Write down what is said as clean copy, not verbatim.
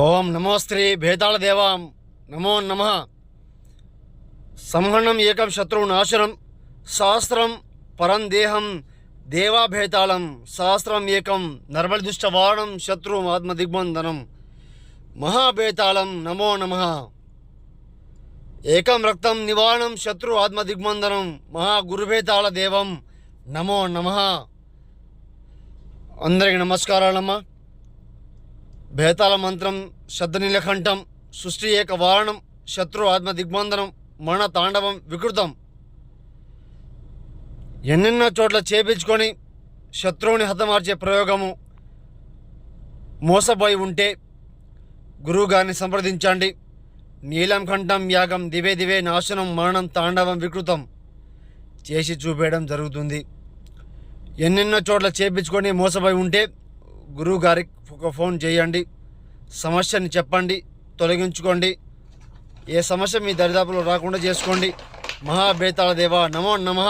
ఓం నమోస్త్రీ భేతాళదేవాం నమో నమః. సంహరణం ఏకం శత్రునాశనం సహస్రం పరం దేహం దేవాభేతాళం సహస్రం ఏకం నర్మలిదుష్టవారణం శత్రు ఆత్మదిగ్బంధనం మహాభేతాళం నమో నమః. ఏకం రక్తం నివారణం శత్రు ఆత్మదిగ్బంధనం మహాగురుభేతాళ దేవం నమో నమః. అందరికి నమస్కారాలమ్మా. భేతాళ మంత్రం శబ్దనీలకంఠం సృష్టి ఏక వారణం శత్రు ఆత్మ దిగ్బంధనం మరణ తాండవం వికృతం. ఎన్నెన్నో చోట్ల చేపించుకొని శత్రువుని హతమార్చే ప్రయోగము మోసపోయి ఉంటే గురువుగారిని సంప్రదించండి. నీలం కంఠం యాగం దివే దివే నాశనం మరణం తాండవం వికృతం చేసి చూపేయడం జరుగుతుంది. ఎన్నెన్నో చోట్ల చేపించుకొని మోసపోయి ఉంటే గురువుగారికి ఒక ఫోన్ చేయండి, సమస్యని చెప్పండి, తొలగించుకోండి. ఏ సమస్య మీ దరిదాపులో రాకుండా చేసుకోండి. మహాభేతాళ దేవ నమో నమః.